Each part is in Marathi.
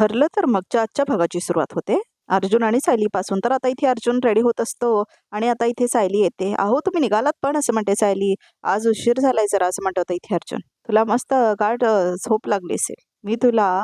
ठरलं तर मगच्या आजच्या भागाची सुरुवात होते अर्जुन आणि सायलीपासून. तर आता इथे अर्जुन रेडी होत असतो आणि आता इथे सायली येते. अहो तुम्ही निघालात पण, असं म्हणते सायली. आज उशीर झालाय जरा, असं म्हणत होता इथे अर्जुन. तुला मस्त गाढ झोप लागली असेल. मी तुला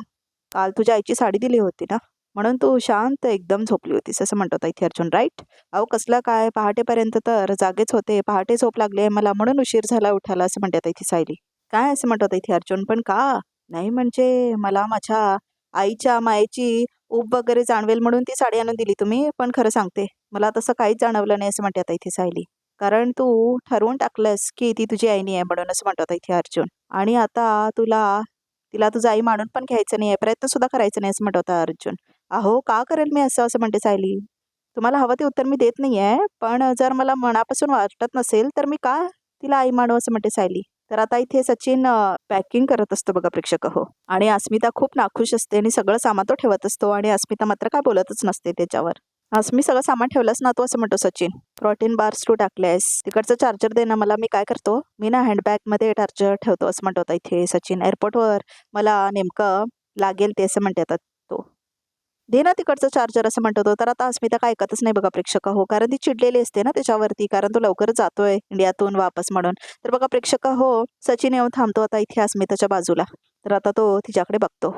काल तुझ्या आईची साडी दिली होती ना, म्हणून तू शांत एकदम झोपली होतीस, असं म्हणत होता इथे अर्जुन. राईट? अहो कसलं काय, पहाटेपर्यंत तर जागेच होते. पहाटे झोप लागली आहे मला, म्हणून उशीर झाला उठायला, असं म्हणते आता इथे सायली. काय, असं म्हणत होता इथे अर्जुन. पण का नाही म्हणजे मला माझ्या आईच्या मायेची ऊब वगैरे जाणवेल म्हणून ती साडी आणून दिली तुम्ही. पण खरं सांगते, मला तसं काहीच जाणवलं नाही, असं म्हणते आता इथे सायली. कारण तू ठरवून टाकलंस की ती तुझी आई नाही आहे म्हणून, असं म्हणतो आता इथे अर्जुन. आणि आता तिला तुझं आई मानून पण घ्यायचं नाही आहे, प्रयत्न सुद्धा करायचं नाही, असं म्हणतो आता अर्जुन. अहो का करेल मी असं, असं म्हणते सायली. तुम्हाला हवं ते उत्तर मी देत नाही आहे, पण जर मला मनापासून वाटत नसेल तर मी का तिला आई मानू, असं म्हणते सायली. तर आता इथे सचिन पॅकिंग करत असतो बघा प्रेक्षक हो. आणि अस्मिता खूप नाखुश असते आणि सगळं सामान तो ठेवत असतो आणि अस्मिता मात्र काय बोलतच नसते त्याच्यावर. मी सगळं सामान ठेवलंस ना तू, असं म्हणतो सचिन. प्रोटीन बार्स तू टाकलेस, तिकडचं चार्जर दे ना मला. मी काय करतो, मी ना हँडबॅग मध्ये चार्जर ठेवतो, असं म्हणतो आता इथे सचिन. एअरपोर्टवर मला नेमकं लागेल ते, असं म्हणते आता तो. दे ना तिकडचं चार्जर, असं म्हणतो तो. तर आता अस्मिता काय ऐकतच नाही बघा प्रेक्षक हो, कारण ती चिडलेली असते ना त्याच्यावरती, कारण तो लवकरच जातोय इंडियातून वापस म्हणून. तर बघा प्रेक्षक हो, सचिन येऊन थांबतो आता इथे अस्मिताच्या बाजूला. तर आता तो तिच्याकडे बघतो.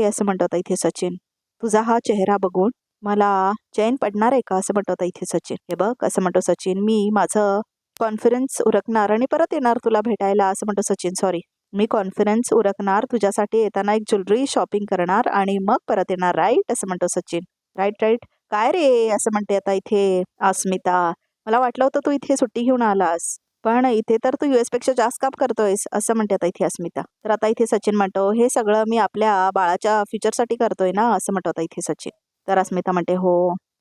असं म्हणतो आता इथे सचिन, तुझा हा चेहरा बघून मला चैन पडणार आहे का, असं म्हणतो आता इथे सचिन. हे बघ, असं म्हणतो सचिन, मी माझं कॉन्फिडन्स उरकणार आणि परत येणार तुला भेटायला, असं म्हणतो सचिन. सॉरी, मी कॉन्फिडन्स उरकणार, तुझ्यासाठी येताना एक ज्वेलरी शॉपिंग करणार आणि मग परत येणार. राईट? असं म्हणतो सचिन. Right right. काय रे, असं म्हणते आता इथे अस्मिता. मला वाटलं होतं तू इथे सुट्टी घेऊन आलास, पण इथे तर तू US पेक्षा जास्त काम करतोयस, असं म्हणते आता इथे अस्मिता. तर आता इथे सचिन म्हणतो, हे सगळं मी आपल्या बाळाच्या फ्युचरसाठी करतोय ना, असं म्हणतो आता इथे सचिन. तर अस्मिता म्हणते हो.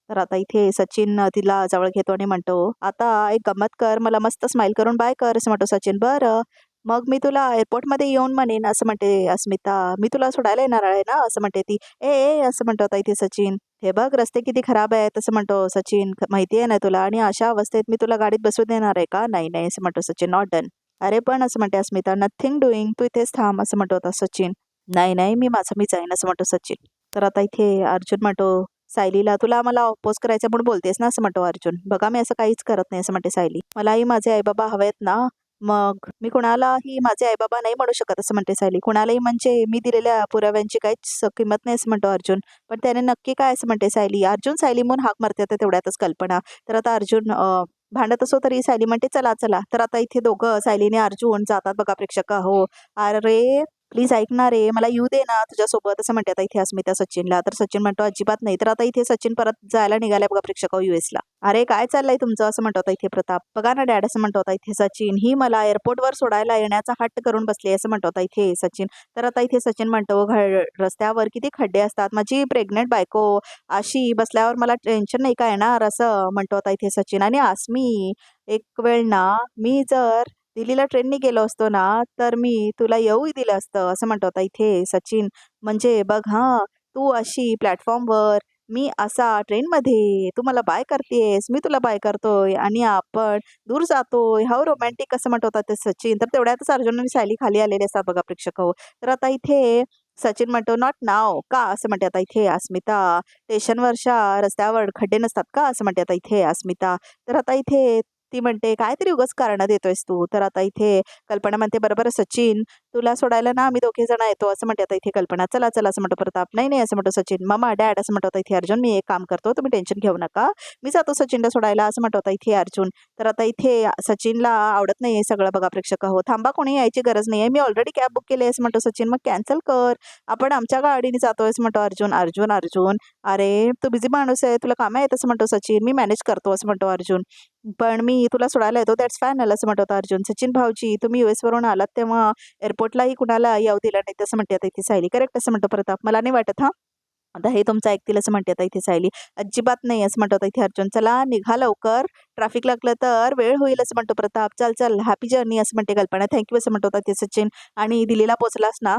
तर आता इथे सचिन तिला जवळ घेतो आणि म्हणतो, आता एक गंमत कर, मला मस्त स्माइल करून बाय कर, असं म्हणतो सचिन. बरं, मग मी तुला एअरपोर्टमध्ये येऊन म्हणेन, असं म्हणते अस्मिता. मी तुला सोडायला येणार आहे ना, असं म्हणते ती. असं म्हणतो आता इथे सचिन. हे बघ, रस्ते किती खराब आहेत, असं म्हणतो सचिन. माहिती आहे ना तुला, आणि अशा अवस्थेत मी तुला गाडीत बसू देणार आहे का? नाही नाही, असं म्हणतो सचिन. Not done. अरे पण, असं म्हणते अस्मिता. नथिंग डुईंग, तू इथेच थांब, असं म्हणतो आता सचिन. नाही नाही, मी जाईन, असं म्हणतो सचिन. तर आता इथे अर्जुन म्हणतो सायलीला, तुला मला अपोज करायचं म्हणून बोलतेस ना, असं म्हणतो अर्जुन. बघा मी असं काहीच करत नाही, असं म्हणते सायली. मलाही माझे आईबाबा हवेत ना, मग मी कुणालाही माझे आईबाबा नाही म्हणू शकत, असं म्हणते सायली. कुणालाही म्हणजे मी दिलेल्या पुराव्यांची काहीच किंमत नाही, असं म्हणतो अर्जुन. पण त्याने नक्की काय, असं म्हणते सायली. अर्जुन सायली म्हणून हाक मारते तर तेवढ्यातच कल्पना. तर आता अर्जुन भांडत असो तरी सायली म्हणते चला चला. तर आता इथे दोघं सायलीने अर्जुन जातात बघा प्रेक्षक हो. अरे प्लीज ऐकणार रे, मला येऊ दे ना तुझ्यासोबत, असं म्हणते आता इथे अस्मिता सचिनला. तर सचिन म्हणतो अजिबात नाही. तर आता इथे सचिन परत जायला निघाले बघा प्रेक्षक US ला. अरे काय चाललंय तुमचं, असं म्हणतो आता इथे प्रताप. बघा ना डॅड, असं म्हणतो आता इथे सचिन, ही मला एअरपोर्टवर सोडायला येण्याचा हट्ट करून बसली, असं म्हणतो आता इथे सचिन. तर आता इथे सचिन म्हणतो, रस्त्यावर किती खड्डे असतात, माझी प्रेग्नेंट बायको अशी बसल्यावर मला टेन्शन नाही का येणार, असं म्हणतो आता इथे सचिन. आणि आस्मी, एक वेळ ना मी जर दिल्लीला ट्रेनने गेलो असतो ना, तर मी तुला येऊही दिलं असतं, असं म्हणतो आता इथे सचिन. म्हणजे बघ हा, तू अशी प्लॅटफॉर्मवर, मी असा ट्रेनमध्ये, तू मला बाय करतेस, मी तुला बाय करतोय आणि आपण दूर जातोय, हाऊ रोमॅन्टिक, असं म्हणत होता ते सचिन. तर तेवढ्यातच अर्जुन आणि सायली खाली आलेले असतात बघा प्रेक्षक हो. तर आता इथे सचिन म्हणतो नॉट नाव का, असं म्हणते आता इथे अस्मिता. स्टेशनवरच्या रस्त्यावर खड्डे नसतात का, असं म्हणते आता इथे अस्मिता. तर आता इथे ती म्हणते काहीतरी उगाच कारण देतोयस तू. तर आता इथे कल्पना म्हणते बरोबर सचिन, तुला सोडायला ना आम्ही दोघे जण येतो, असं म्हणते आता इथे कल्पना. चला चला, असं म्हणतो प्रताप. नाही नाही, असं म्हणतो सचिन. मामा डॅड, असं म्हणतो आता इथे अर्जुन. मी एक काम करतो, तुम्ही टेन्शन घेऊ नका, मी जातो सचिनला सोडायला, असं म्हणतो आता इथे अर्जुन. तर आता इथे सचिनला आवडत नाही हे सगळं बघा प्रेक्षक हो. थांबा, कोणी यायची गरज नाही आहे, मी ऑलरेडी कॅब बुक केली आहे, असं म्हणतो सचिन. मग कॅन्सल कर, आपण आमच्या गाडीने जातोय, असं म्हणतो अर्जुन. अर्जुन अर्जुन अरे तू बिझी माणूस आहे, तुला काम आहेत, असं म्हणतो सचिन. मी मॅनेज करतो, असं म्हणतो अर्जुन. पण मी तुला सोडायला येतो, दॅट्स फायनल, असं म्हणतो अर्जुन. सचिन भाऊजी, तुम्ही US वरून आलात तेव्हा एअरपोर्टलाही कुणाला येऊ दिलं नाही, तसं म्हणते आता इथे सायली. करेक्ट, असं म्हणतो प्रताप. मला नाही वाटत हा आता हे तुमचं ऐकतील, असं म्हणते आता इथे सायली. अजिबात नाही, असं म्हणतो आता इथे अर्जुन. चला निघा लवकर, ट्रॅफिक लागलं तर वेळ होईल, असं म्हणतो प्रताप. चल चल, हॅपी जर्नी, असं म्हणते कल्पना. थँक्यू, असं म्हणतो आता इथे सचिन. आणि दिल्लीला पोहोचलास ना,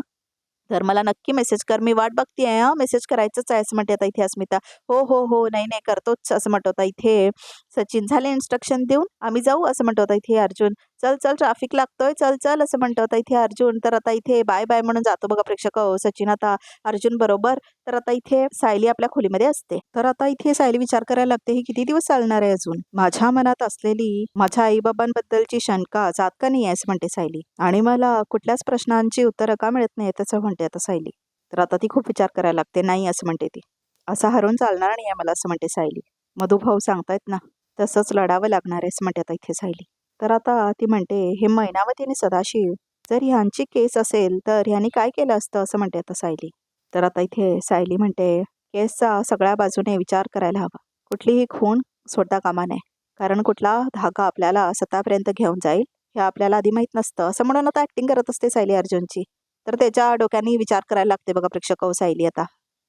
तर मला नक्की मेसेज कर, मी वाट बघते आहे, मेसेज करायचंच आहे, असं म्हणते आता इथे अस्मिता. हो हो हो, नाही नाही करतोच, असं म्हणतो आता इथे सचिन. झाले इन्स्ट्रक्शन देऊन आम्ही जाऊ, असं म्हणतो आता इथे अर्जुन. चल चल ट्रॅफिक लागतोय, चल चल असं म्हणतो आता इथे अर्जुन. तर आता इथे बाय बाय म्हणून जातो बघा प्रेक्षक हो सचिन आता अर्जुन बरोबर. तर आता इथे सायली आपल्या खोलीमध्ये असते. तर आता इथे सायली विचार करायला लागते ही किती दिवस चालणार आहे अजून. माझ्या मनात असलेली माझ्या आईबाबांबद्दलची शंका जात का नाही असं म्हणते सायली. आणि मला कुठल्याच प्रश्नांची उत्तरं का मिळत नाही तसं म्हणते आता सायली. तर आता ती खूप विचार करायला लागते. नाही असं म्हणते ती. असं हरवून चालणार नाही आहे मला असं म्हणते सायली. मधुभाऊ सांगतायत ना तसंच लढावं लागणार आहे असं म्हणते आता इथे सायली. तर आता ती म्हणते हे मैनावती आणि सदाशिव जर ह्यांची केस असेल तर ह्यांनी काय केलं असतं असं म्हणते आता सायली. तर आता इथे सायली म्हणते केसचा सगळ्या बाजूने विचार करायला हवा. कुठलीही खून सोडता कामा नये. कारण कुठला धागा आपल्याला स्वतःपर्यंत घेऊन जाईल हे आपल्याला आधी माहीत नसतं असं म्हणून आता ऍक्टिंग करत असते सायली अर्जुनची. तर त्याच्या डोक्याने विचार करायला लागते बघा प्रेक्षक सायली आता.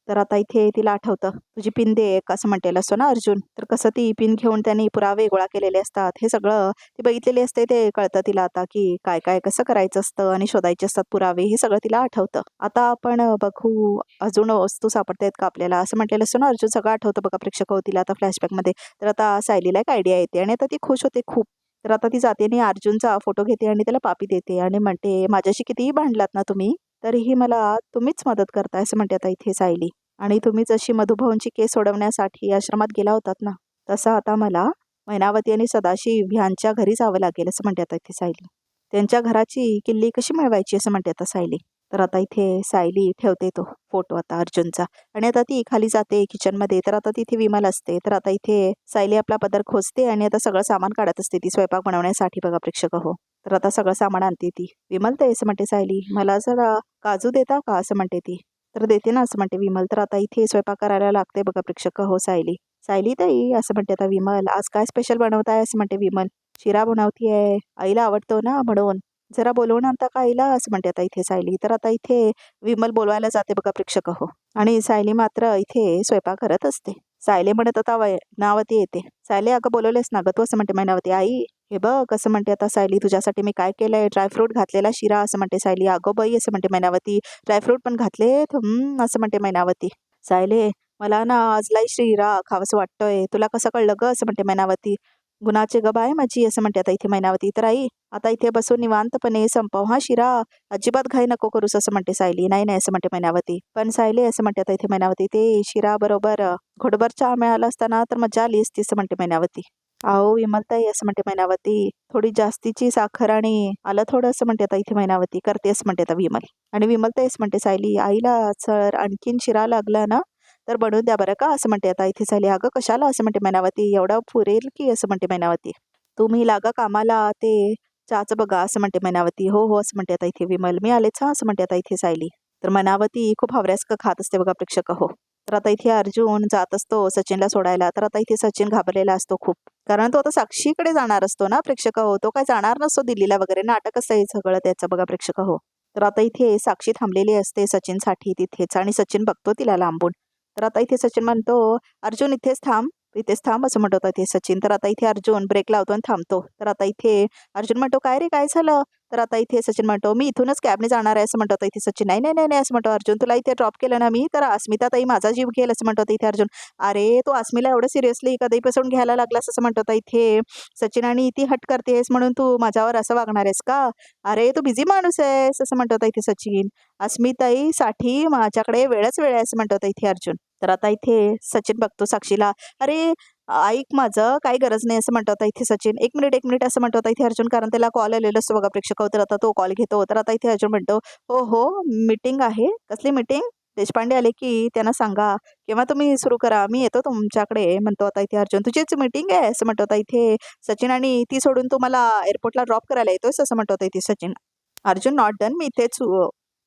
तर आता इथे तिला आठवतं तुझी पिन दे एक असं म्हटलेलं असतो ना अर्जुन. तर कसं ती पिन घेऊन त्यांनी पुरावे गोळा केलेले असतात हे सगळं ती बघितलेली असते ते कळतं तिला आता की काय काय कसं करायचं असतं आणि शोधायचे असतात पुरावे हे सगळं तिला आठवतं. आता आपण बघू अजून वस्तू सापडतायत का आपल्याला असं म्हटलेलं असतं ना अर्जुन सगळं आठवतं बघा प्रेक्षक तिला आता फ्लॅशबॅकमध्ये. तर आता सायलीला एक आयडिया येते आणि आता ती खुश होते खूप. तर आता ती जाते आणि अर्जुनचा फोटो घेते आणि त्याला पापी देते आणि म्हणते माझ्याशी कितीही भांडलात ना तुम्ही तरीही मला तुम्हीच मदत करताय असं म्हणते आता इथे सायली. आणि तुम्ही जशी मधुभाऊंची केस सोडवण्यासाठी आश्रमात गेला होतात ना तसं आता मला मैनावती आणि सदाशिव ह्यांच्या घरी जावं लागेल असं म्हणते आता इथे सायली. त्यांच्या घराची किल्ली कशी मिळवायची असं म्हणते आता सायली. तर आता इथे सायली ठेवते तो फोटो आता अर्जुनचा आणि आता ती खाली जाते किचनमध्ये. तर आता तिथे विमल असते. तर आता इथे सायली आपला पदर खोचते आणि आता सगळं सामान काढत असते ती स्वयंपाक बनवण्यासाठी बघा प्रेक्षक हो. तर आता सगळं सामान आणते ती. विमल ते असं म्हणते सायली मला जरा काजू देता का असं म्हणते ती. तर देते ना असं म्हणते विमल. तर आता इथे स्वयंपाक करायला लागते बघा प्रेक्षक हो सायली. सायली ताई असं म्हणते आता विमल आज काय स्पेशल बनवताय असं म्हणते विमल. शिरा बनवतीये आईला आवडतो ना म्हणून जरा बोलवून आणता का आईला असं म्हणते आता इथे सायली. तर आता इथे विमल बोलवायला जाते बघा प्रेक्षक हो. आणि सायली मात्र इथे स्वयंपाक करत असते. सायली म्हणत आता मैनावती येते. सायली अगं बोलवलेस ना गं तू असं म्हणते मैनावती. आई हे बघ असं म्हणते आता सायली तुझ्यासाठी मी काय केलंय ड्रायफ्रूट घातलेला शिरा असं म्हणते सायली. अगं बाई असं म्हणते मैनावती ड्रायफ्रूट पण घातलेत असं म्हणते मैनावती. सायले मला ना आज लई शिरा खावंसं वाटतोय तुला कसं कळलं ग असं म्हणते मैनावती. गुणाचे ग बाय माझी असं म्हणते आता इथे मैनावती. तर आई आता इथे बसून निवांतपणे संपव हा शिरा अजिबात घाई नको करूस असं म्हणते सायली. नाही नाही असं म्हणते मैनावती. पण सायली असं म्हणते आता इथे मैनावती ते शिरा बरोबर घोडभर चहा मिळाला असताना तर मजा आली असती असं म्हणते मैनावती. अहो विमलताई असं म्हणते मैनावती थोडी जास्तीची साखर आणि आलं थोडं असं म्हणते आता इथे मैनावती. करते असं म्हणते आता विमल. आणि विमलताई असं म्हणते सायली आईला सर आणखीन शिरा लागला ना तर बनवून द्या बरं का असं म्हणते आता इथे सायली. अगं कशाला असं म्हणते मैनावती एवढा पुरेल की असं म्हणते मैनावती. तुम्ही लागा कामाला ते चहाचं बघा असं म्हणते मैनावती. हो हो असं म्हणते आता इथे विमल. मी आलेच हा असं म्हणते आता इथे सायली. तर मैनावती खूप हवऱ्यास खात असते बघा प्रेक्षक हो. तर आता इथे अर्जुन जात असतो सचिनला सोडायला. तर आता इथे सचिन घाबरलेला असतो खूप. कारण तो आता साक्षीकडे जाणार असतो ना प्रेक्षक हो. तो काय जाणार नसतो दिल्लीला वगैरे. नाटक असतं हे सगळं त्याचं बघा प्रेक्षक हो. तर आता इथे साक्षी थांबलेली असते सचिनसाठी तिथेच आणि सचिन बघतो तिला लांबून. तर आता इथे सचिन म्हणतो अर्जुन इथेच थांब असं म्हणतो इथे सचिन. तर आता इथे अर्जुन ब्रेक लावतो आणि थांबतो. तर आता इथे अर्जुन म्हणतो काय रे काय झालं. तर आता इथे सचिन म्हणतो मी इथूनच कॅबने जाणार आहे असं म्हणतो इथे सचिन. नाही नाही नाही नाही असं म्हणतो अर्जुन. तुला इथे ड्रॉप केलं ना मी तर अस्मिता ताई माझा जीव घेईल असं म्हणतो इथे अर्जुन. अरे तू अस्मीला एवढं सिरियसली कधीपासून घ्यायला लागलास असं म्हणतो इथे सचिन. आणि ती हट करतेस म्हणून तू माझ्यावर असं वागणार आहेस का. अरे तू बिझी माणूस आहेस असं म्हणतो इथे सचिन. अस्मिताईसाठी माझ्याकडे वेळच वेळ आहे असं म्हणतो इथे अर्जुन. तर आता इथे सचिन बघतो साक्षीला. अरे ऐक माझं काही गरज नाही असं म्हणतो इथे सचिन. एक मिनिट असं म्हणतो इथे अर्जुन. कारण त्याला कॉल आलेला असतो बघा प्रेक्षक. तर आता तो कॉल घेतो. तर आता इथे अर्जुन म्हणतो हो हो मीटिंग आहे. कसली मीटिंग. देशपांडे आले की त्यांना सांगा केव्हा तुम्ही सुरू करा मी येतो तुमच्याकडे म्हणतो आता इथे अर्जुन. तुझीच मीटिंग आहे असं म्हणतो इथे सचिन. आणि ती सोडून तू मला एअरपोर्टला ड्रॉप करायला येतोयस असं म्हणतो इथे सचिन. अर्जुन नॉट डन मी इथेच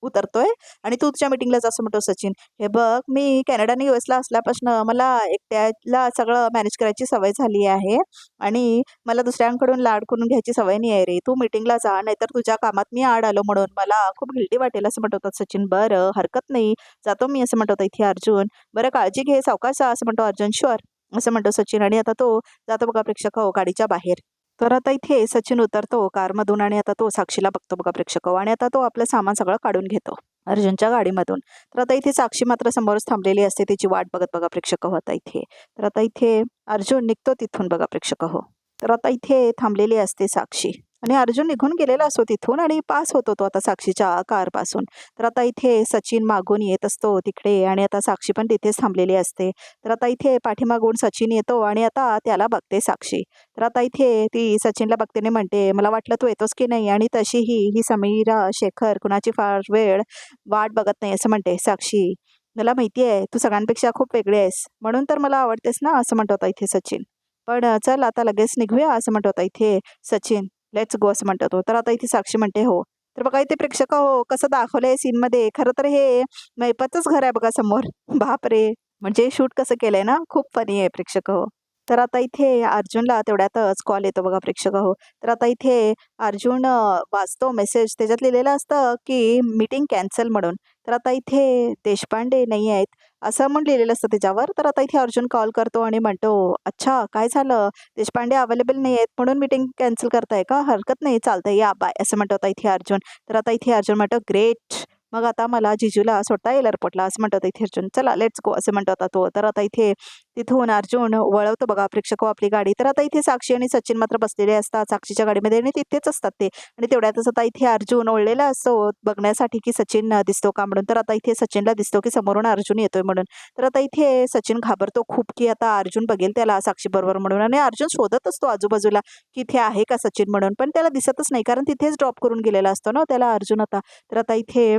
उतरतोय आणि तू तुझ्या मीटिंगला जा असं म्हणतो सचिन. हे बघ मी कॅनडा आणि US असल्यापासून मला एकट्याला सगळं मॅनेज करायची सवय झाली आहे आणि मला दुसऱ्यांकडून लाड करून घ्यायची सवय नाही आहे रे. तू मीटिंगला जा नाहीतर तुझ्या कामात मी आड आलो म्हणून मला खूप गिल्टी वाटेल असं म्हणतो सचिन. बरं हरकत नाही जातो मी असं म्हणतो इथे अर्जुन. बरं काळजी घे सावकाश जा असं म्हणतो अर्जुन. शुअर असं म्हणतो सचिन. आणि आता तो जातो बघा प्रेक्षक हो गाडीच्या बाहेर. तर आता इथे सचिन उतरतो कारमधून आणि आता तो साक्षीला बघतो बघा प्रेक्षक आणि आता तो आपलं सामान सगळं काढून घेतो अर्जुनच्या गाडीमधून. तर आता इथे साक्षी मात्र समोरच थांबलेली असते तिची वाट बघत बघा प्रेक्षक हो आता इथे. तर आता इथे अर्जुन निघतो तिथून बघा प्रेक्षक हो. तर आता इथे थांबलेली असते साक्षी आणि अर्जुन निघून गेलेला असतो तिथून आणि पास होतो तो आता साक्षीच्या कारपासून. तर आता इथे सचिन मागून येत असतो तिकडे आणि आता साक्षी पण तिथेच थांबलेली असते. तर आता इथे पाठीमागून सचिन येतो आणि आता त्याला बघते साक्षी. तर आता इथे ती सचिनला बघते आणि म्हणते, मला वाटलं तू येतोस की नाही, आणि तशीही ही समीरा शेखर कुणाची फार वेळ वाट बघत नाही असं म्हणते साक्षी. मला माहिती आहे तू सगळ्यांपेक्षा खूप वेगळी आहेस, म्हणून तर मला आवडतेस ना असं म्हणतो होता इथे सचिन. पण चल आता लगेच निघूया असं म्हणतो होता इथे सचिन. लेट्स गो असं म्हणतो तो. तर आता इथे साक्षी म्हणते हो. तर बघा इथे प्रेक्षक हो कसं दाखवलंय सीनमध्ये. खरं तर हे मैपतच घर आहे बघा समोर. बापरे! म्हणजे शूट कसं केलंय ना, खूप फनी आहे प्रेक्षक हो. तर आता इथे अर्जुनला तेवढ्यातच कॉल येतो बघा प्रेक्षक हो. तर आता इथे अर्जुन वाचतो मेसेज, त्याच्यात लिहिलेलं असतं की मीटिंग कॅन्सल म्हणून. तर आता इथे देशपांडे नाही आहेत असं म्हणून लिहिलेलं असतं त्याच्यावर. तर आता इथे अर्जुन कॉल करतो आणि म्हणतो, अच्छा काय झालं, देशपांडे अवेलेबल नाही आहेत म्हणून मीटिंग कॅन्सल करताय का? हरकत नाही, चालतंय या बाय असं म्हणतो आता इथे अर्जुन. तर आता इथे अर्जुन म्हणतो ग्रेट, मग आता मला जिजूला सोडता येईल एअरपोर्टला असं म्हणतो आता इथे अर्जुन. चला लेट्स गो असं म्हणतो आता तो. तर आता इथे तिथून अर्जुन वळवतो बघा प्रेक्षक आपली गाडी. तर आता इथे साक्षी आणि सचिन मात्र बसलेले असतात साक्षीच्या गाडीमध्ये आणि तिथेच असतात ते. आणि तेवढ्यातच आता इथे अर्जुन ओढलेला असतो बघण्यासाठी की सचिन दिसतो का म्हणून. तर आता इथे सचिनला दिसतो की समोरून अर्जुन येतोय म्हणून. तर आता इथे सचिन घाबरतो खूप की आता अर्जुन बघेल त्याला साक्षी बरोबर म्हणून. आणि अर्जुन शोधत असतो आजूबाजूला की इथे आहे का सचिन म्हणून, पण त्याला दिसतच नाही कारण तिथेच ड्रॉप करून गेलेला असतो ना त्याला अर्जुन आता. तर आता इथे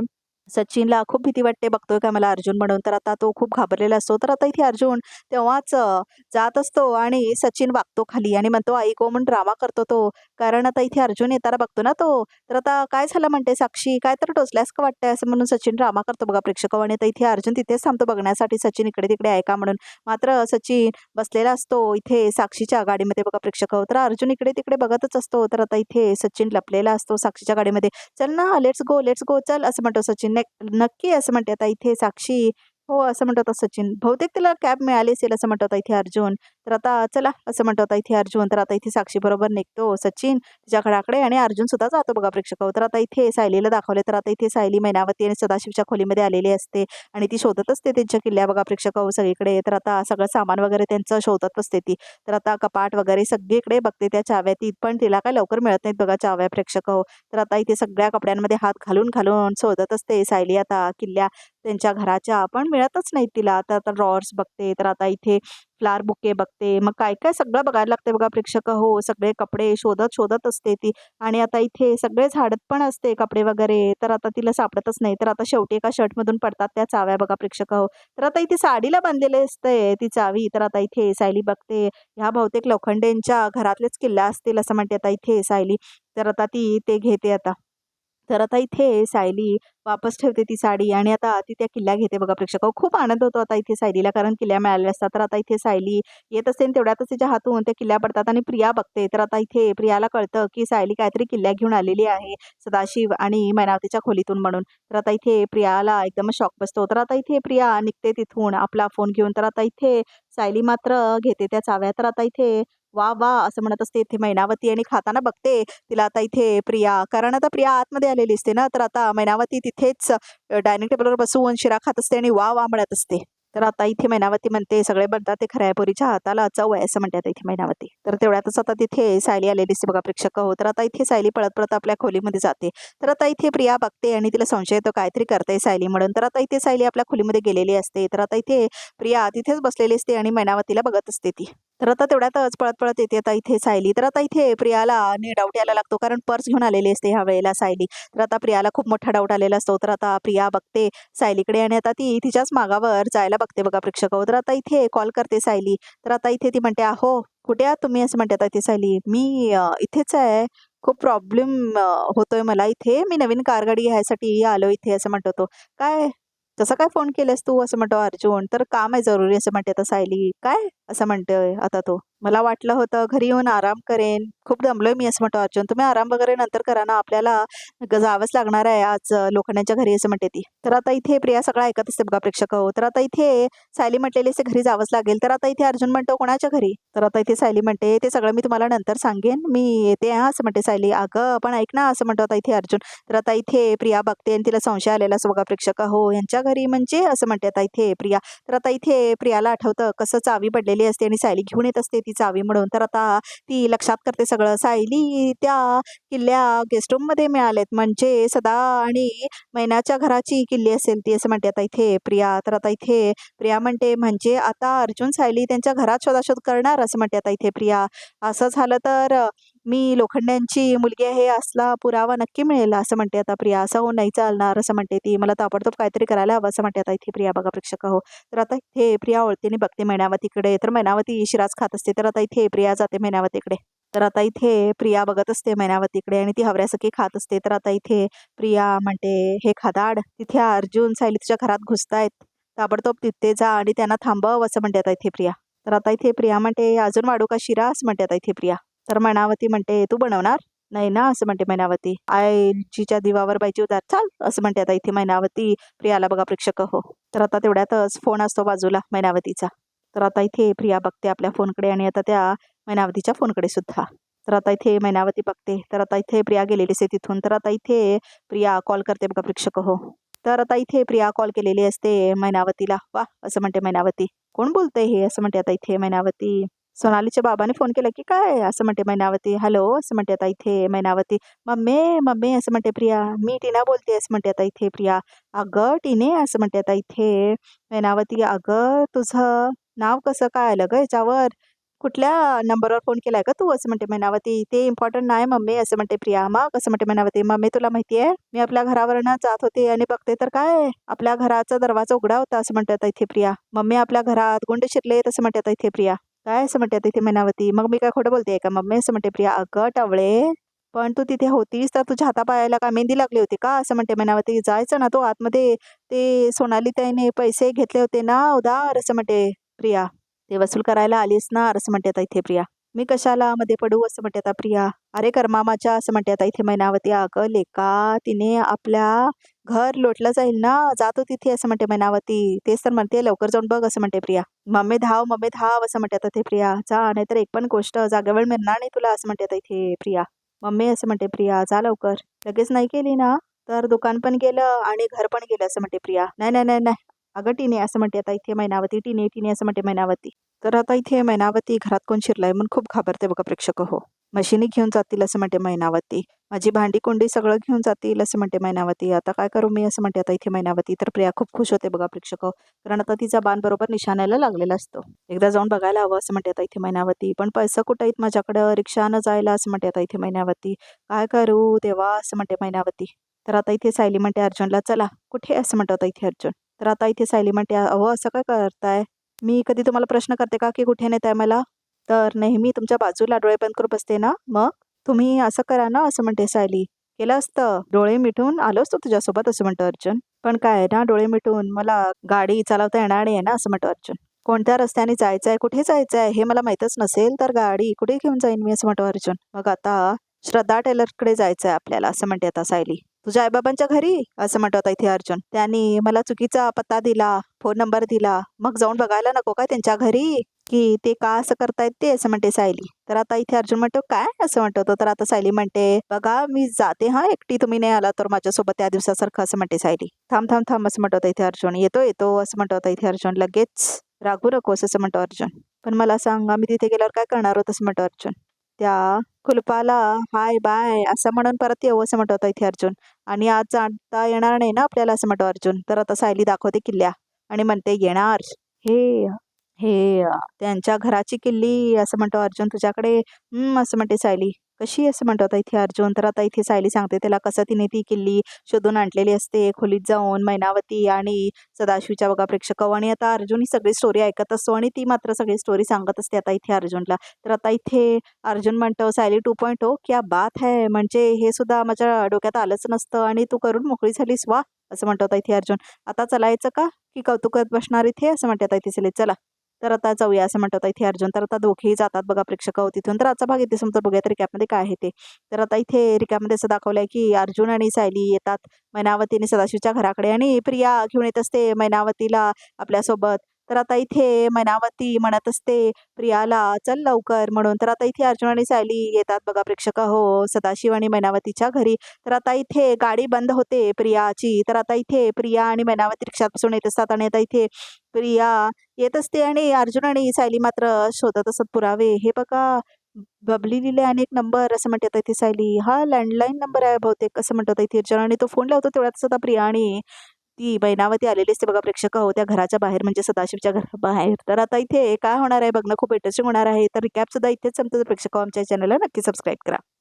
सचिनला खूप भीती वाटते, बघतोय का मला अर्जुन म्हणून. तर आता तो खूप घाबरलेला असतो. तर आता इथे अर्जुन तेव्हाच जात असतो आणि सचिन वागतो खाली आणि म्हणतो आई गो म्हणून ड्रामा करतो तो. कारण आता इथे अर्जुन येताना बघतो ना तो. तर आता काय झालं म्हणते साक्षी, काय तर टोचल्यास का वाटतंय असं म्हणून सचिन ड्रामा करतो बघा प्रेक्षक. आणि आता इथे अर्जुन तिथेच थांबतो बघण्यासाठी सचिन इकडे तिकडे आहे का म्हणून. मात्र सचिन बसलेला असतो इथे साक्षीच्या गाडीमध्ये बघा प्रेक्षक. तर अर्जुन इकडे तिकडे बघतच असतो. तर आता इथे सचिन लपलेला असतो साक्षीच्या गाडीमध्ये. चल ना लेट्स गो चल असं म्हणतो सचिन. नक्की असं म्हणते आता इथे साक्षी. हो असं म्हणतो आता सचिन. बहुतेक तिला कॅब मिळाली असेल असं म्हणतो आता इथे अर्जुन. तर आता चला असं म्हणतो आता इथे अर्जुन. तर आता इथे साक्षी बरोबर निघतो सचिन तिच्या घराकडे आणि अर्जुन सुद्धा जातो बघा प्रेक्षक. तर आता इथे सायलीला दाखवले. तर आता इथे सायली मैनावती आणि सदाशिवच्या खोलीमध्ये आलेली असते आणि ती शोधत असते त्यांच्या किल्ल्या बघा प्रेक्षक सगळीकडे. तर आता सगळं सामान वगैरे त्यांचं शोधत असते ती. तर आता कपाट वगैरे सगळीकडे बघते त्या चाव्या ती, पण तिला काय लवकर मिळत नाहीत बघा चाव्या प्रेक्षक. तर आता इथे सगळ्या कपड्यांमध्ये हात घालून घालून शोधत असते सायली आता किल्ल्या त्यांच्या घराच्या, पण मिळतच नाही तिला. आता आता ड्रॉवर्स बघते. तर आता इथे फ्लावर बुके बघते, मग काय काय सगळं बघायला लागते बघा प्रेक्षक हो. सगळे कपडे शोधत शोधत असते ती आणि आता इथे सगळे झाडत पण असते कपडे वगैरे. तर आता तिला सापडतच नाही. तर आता शेवटी एका शर्टमधून पडतात त्या चाव्या बघा प्रेक्षक हो. तर आता इथे साडीला बांधलेले असते ती चावी. तर आता इथे सायली बघते, ह्या बहुतेक लोखंडेंच्या घरातलेच किल्ला असतील असं म्हणते आता इथे सायली. तर आता ती ते घेते आता. तर आता इथे सायली वापस ठेवते ती साडी आणि आता ती त्या किल्ल्या घेते बघा प्रेक्षक. खूप आनंद होतो आता इथे सायलीला कारण किल्ल्या मिळालेल्या असतात. तर आता इथे सायली येत असते आणि तेवढ्यातच तिच्या हातून त्या किल्ल्या पडतात आणि प्रिया बघते. तर आता इथे प्रियाला कळतं की सायली काहीतरी किल्ल्या घेऊन आलेली आहे सदाशिव आणि मैनावतीच्या खोलीतून म्हणून. तर आता इथे प्रियाला एकदम शॉक बसतो. तर आता इथे प्रिया निघते तिथून आपला फोन घेऊन. तर आता इथे सायली मात्र घेते त्या चाव्या. तर आता इथे वा वा असं म्हणत असते इथे मैनावती आणि खाताना बघते तिला आता इथे प्रिया, कारण आता प्रिया आतमध्ये आलेली असते ना. तर आता मैनावती तिथेच डायनिंग टेबलवर बसून शिरा खात असते आणि वा वा म्हणत असते. तर आता इथे मैनावती म्हणते सगळे म्हणतात ते खऱ्या पोरीच्या हाताला चव आहे असं म्हणते आता इथे मैनावती. तर तेवढ्यातच आता तिथे सायली आलेली असते बघा प्रेक्षक हो. तर आता इथे सायली पळत पळत आपल्या खोलीमध्ये जाते. तर आता इथे प्रिया बघते आणि तिला संशय येतो काहीतरी करते सायली म्हणून. तर आता इथे सायली आपल्या खोलीमध्ये गेलेली असते. तर आता इथे प्रिया तिथेच बसलेली असते आणि मैनावतीला बघत असते ती. तर आता तेवढ्यातच पळत पळत येते आता इथे सायली. तर आता इथे प्रियाला डाऊट यायला लागतो कारण पर्स घेऊन आलेली असते ह्या वेळेला सायली. तर आता प्रियाला खूप मोठा डाऊट आलेला असतो. तर आता प्रिया बघते सायलीकडे आणि आता ती तिच्याच मागावर जायला बघते बघा प्रेक्षक. तर आता इथे कॉल करते सायली. तर आता इथे ती म्हणते अहो कुठे आहात तुम्ही असं म्हणते आता इथे सायली. मी इथेच आहे, खूप प्रॉब्लेम होतोय मला इथे, मी नवीन कार गाडी घ्यायसाठी आलो इथे असं म्हणतो तो. काय कसं काय फोन केलंस तू असं म्हणतो अर्जुन. तर काम आहे जरुरी असं म्हणते आता सायली. काय असं म्हणतोय आता तो. मला वाटलं होतं घरी येऊन आराम करेन, खूप दमलोय मी असं म्हणतो अर्जुन. तुम्ही आराम वगैरे नंतर करा ना, आपल्याला जावंच लागणार आहे आज लोखंडांच्या घरी असं म्हणते ती. तर आता इथे प्रिया सगळं ऐकत असते बघा प्रेक्षक हो. तर आता इथे सायली म्हटलेली असते घरी जावंच लागेल. तर आता इथे अर्जुन म्हणतो कोणाच्या घरी. तर आता इथे सायली म्हणते ते सगळं मी तुम्हाला नंतर सांगेन, मी येते हा असं म्हणते सायली. अगं पण ऐक ना असं म्हणतो आता इथे अर्जुन. तर आता इथे प्रिया बघते आणि तिला संशय आलेला असं बघा प्रेक्षक हो. यांच्या घरी म्हणजे असं म्हणते आता इथे प्रिया. तर आता इथे प्रियाला आठवतं कसं चावी पडलेली असते आणि सायली घेऊन येत असते ती चावी म्हणून. तर आता ती लक्षात करते सगळं. सायली त्या किल्ल्या गेस्ट रूममध्ये मिळालेत, म्हणजे सदा आणि मैनाच्या घराची किल्ली असेल ती, असं म्हणते आता इथे प्रिया. तर आता इथे प्रिया म्हणते, म्हणजे आता अर्जुन सायली त्यांच्या घरात शोधाशोध करणार, असं म्हणते आता इथे प्रिया. असं झालं तर मी लोखंड्यांची मुलगी आहे असला पुरावा नक्की मिळेल, असं म्हणते आता प्रिया. असं हो नाही चालणार, असं म्हणते ती. मला ताबडतोब काहीतरी करायला हवं, असं म्हणते आता इथे प्रिया. बघा प्रेक्षक हो. तर आता इथे प्रिया ओळखीने बघते मैनावतीकडे. तर मैनावती शिराच खात असते. तर आता इथे प्रिया जाते मैनावतीकडे. तर आता इथे प्रिया बघत असते मैनावतीकडे आणि ती हवऱ्यासारखी खात असते. तर आता इथे प्रिया म्हणते, हे खादाड, तिथे अर्जुन सायली तुझ्या घरात घुसतायत, ताबडतोब तिथे जा आणि त्यांना थांबव, असं म्हणते आता इथे प्रिया. तर आता इथे प्रिया म्हणते, अजून वाढू का शिरा, असं म्हणते आता इथे प्रिया. तर मैनावती म्हणते, तू बनवणार नाही ना, असं म्हणते मैनावती. आईच्या दिवावर बाईची उदार, चाल, असं म्हणते आता इथे मैनावती प्रियाला. बघा प्रेक्षक हो. तर आता तेवढ्यातच फोन असतो बाजूला मैनावतीचा. तर आता इथे प्रिया बघते आपल्या फोनकडे आणि आता त्या मैनावतीच्या फोनकडे सुद्धा. तर आता इथे मैनावती बघते. तर आता इथे प्रिया गेलेली असते तिथून. तर आता इथे प्रिया कॉल करते बघा प्रेक्षक हो. तर आता इथे प्रिया कॉल केलेली असते मैनावतीला. वा, असं म्हणते मैनावती. कोण बोलते हे, असं म्हणते आता इथे मैनावती. सोनालीच्या बाबाने फोन केला की काय, असं म्हणते मैनावती. हॅलो, असं म्हणते आता इथे मैनावती. मम्मी मम्मी, असं म्हणते प्रिया. मी टीना बोलते, असं म्हणते आता इथे प्रिया. अगं टीने, असं म्हणते आता इथे मैनावती. अगं तुझं नाव कसं काय आलं ग याच्यावर, कुठल्या नंबरवर फोन केलाय का तू, असं म्हणते मैनावती. ते इम्पॉर्टंट नाही मम्मी, असं म्हणते प्रिया. मग, असं म्हणते मैनावती. मम्मी तुला माहिती आहे, मी आपल्या घरावरनं जात होते आणि बघते तर काय, आपल्या घराचा दरवाजा उघडा होता, असं म्हणते आता इथे प्रिया. मम्मी आपल्या घरात गुंड शिरले, असं म्हणते आता इथे प्रिया. काय, असं म्हणते आता इथे मैनावती. मग मी काय खोटं बोलते का मम्मी, असं म्हणते प्रिया. अगं टवळे, पण तू तिथे होतीस तर तुझ्या हातापायाला काय मेहंदी लागली होती का, असं म्हणते मैनावती. जायचं ना तो आतमध्ये, ते सोनाली ताईने पैसे घेतले होते ना उधार, असं म्हणते प्रिया. ते वसूल करायला आलीस ना, असं म्हणते आता इथे प्रिया. मी कशाला मध्ये पडू, असं म्हणते आता प्रिया. अरे कर्मामाच्या, असं म्हणते आता इथे मैनावती. अगं लेका, तिने आपल्या घर लोटलं जाईल ना, जातो तिथे, असं म्हणते मैनावती. तेच तर म्हणते, लवकर जाऊन बघ, असं म्हणते प्रिया. मम्मी धाव, असं म्हणते आता ते प्रिया. जा, नाहीतर एक पण गोष्ट जागेवर मिळणार नाही तुला, असं म्हणते आता इथे प्रिया. मम्मी, असं म्हणते प्रिया, जा लवकर. लगेच नाही केली ना तर दुकान पण गेलं आणि घर पण गेलं, असं म्हणते प्रिया. नाही नाही नाही नाही, अगं टीने, असं म्हणते आता इथे मैनावती. टीने टीने, असं म्हणते मैनावती. तर आता इथे मैनावती घरात कोण शिरलाय म्हणून खूप घाबरते बघा प्रेक्षक हो. मशिनी घेऊन जातील, असं म्हणते मैनावती. माझी भांडी कोंडी सगळं घेऊन जातील, असं म्हणते मैनावती. आता काय करू मी, असं म्हणते आता इथे मैनावती. तर प्रिया खूप खुश होते बघा प्रेक्षक हो. कारण आता तिचा बाण बरोबर निशाण्याला लागलेला असतो. एकदा जाऊन बघायला हवं, असं म्हणते आता इथे मैनावती. पण पैसा कुठं आहेत माझ्याकडं, रिक्षानं जायला, असं म्हणते आता इथे मैनावती. काय करू तेव्हा, असं म्हणते मैनावती. तर आता इथे सायली म्हणते अर्जुनला, चला कुठे, असं म्हणतो आता इथे अर्जुन. तर आता इथे सायली म्हणते, अहो असं काय करताय, मी कधी तुम्हाला प्रश्न करते का की कुठे नेताय मला, तर नेहमी तुमच्या बाजूला डोळे बंद करून बसते ना, मग तुम्ही असं करा ना, असं म्हणते सायली. केलं असतं, डोळे मिटून आलो असतो तुझ्यासोबत, असं म्हणतो अर्जुन. पण काय ना, डोळे मिटून मला गाडी चालवता येणार नाही ना, असं म्हणतो अर्जुन. कोणत्या रस्त्याने जायचं आहे, कुठे जायचं आहे हे मला माहीतच नसेल तर गाडी कुठे घेऊन जाईन मी, असं म्हणतो अर्जुन. मग आता श्रद्धा टेलरकडे जायचं आहे आपल्याला, असं म्हणते आता सायली. तुझ्या आईबाबांच्या घरी, असं म्हणतो आता इथे अर्जुन. त्यांनी मला चुकीचा पत्ता दिला, फोन नंबर दिला, मग जाऊन बघायला नको काय त्यांच्या घरी, की ते का असं करतायत ते, असं म्हणते सायली. तर आता इथे अर्जुन म्हणतो, काय, असं म्हणतो. तर आता सायली म्हणते, बघा मी जाते हा एकटी, तुम्ही नाही आला तर माझ्यासोबत त्या दिवसासारखं, असं म्हणते सायली. थांब थांब थांब, असं म्हणतो इथे अर्जुन. येतो येतो, असं म्हणतो आता इथे अर्जुन. लगेच रागू नकोस, असं म्हणतो अर्जुन. पण मला सांग, आम्ही तिथे गेल्यावर काय करणार आहोत, असं म्हणतो अर्जुन. त्या कुलपाला हाय बाय असं म्हणून परत येऊ, असं म्हणतो आता इथे अर्जुन. आणि आज जाणता येणार नाही ना आपल्याला, असं म्हणतो अर्जुन. तर आता सायली दाखवते किल्ल्या आणि म्हणते, येणार हे हे त्यांच्या घराची किल्ली, असं म्हणतो अर्जुन तुझ्याकडे. असं म्हणते सायली. कशी, असं म्हणतो आता इथे अर्जुन. तर आता इथे सायली सांगते त्याला कसं तिने ती किल्ली शोधून आणलेली असते खोलीत जाऊन, मैनावती आणि सदाशिवच्या बघा प्रेक्षक. आणि आता अर्जुन ही सगळी स्टोरी ऐकत असतो आणि ती मात्र सगळी स्टोरी सांगत असते आता इथे अर्जुनला. तर आता इथे अर्जुन म्हणतो, सायली 2.0 क्या बात है, म्हणजे हे सुद्धा माझ्या डोक्यात आलंच नसतं आणि तू करून मोकळी झालीस, वा, असं म्हणतो आता इथे अर्जुन. आता चलायचं का की कौतुक करत बसणार इथे, असं म्हणते आता इथे सायली. चला तर आता जाऊया, असं म्हणतो आता इथे अर्जुन. तर आता दोघेही जातात बघा प्रेक्षक तिथून. तर आजचा भाग इथे समजा बघूया तर रिकॅपमध्ये काय आहे ते. तर आता इथे रिकॅपमध्ये असं दाखवलंय की अर्जुन आणि सायली येतात मैनावतीने सदाशिवच्या घराकडे आणि प्रिया घेऊन येत असते मैनावतीला आपल्यासोबत. तर आता इथे मैनावती म्हणत असते प्रियाला चल लवकर म्हणून. तर आता इथे अर्जुन आणि सायली येतात बघा प्रेक्षक हो सदाशिव आणि मैनावतीच्या घरी. तर आता इथे गाडी बंद होते प्रियाची. तर आता इथे प्रिया आणि मैनावती रिक्षापासून येत असतात आणि आता इथे प्रिया येत असते आणि अर्जुन आणि सायली मात्र शोधत असत पुरावे. हे बघा बबली लिहिले आणि एक नंबर असं म्हणतात इथे सायली. हा लँडलाईन नंबर आहे बहुतेक असं म्हणतात इथे अर्जुन आणि तो फोन लावतो तेवढ्यात आता प्रिया आणि ती मैनावती आलेली असते बघा प्रेक्षक हो त्या घराच्या बाहेर म्हणजे सदाशिवच्या घराबाहेर. तर आता इथे काय होणार आहे बघणं खूप इंटरेस्टिंग होणार आहे. तर रिकॅप सुद्धा इथेच संपतं प्रेक्षक आमच्या चॅनलला नक्की सबस्क्राईब करा.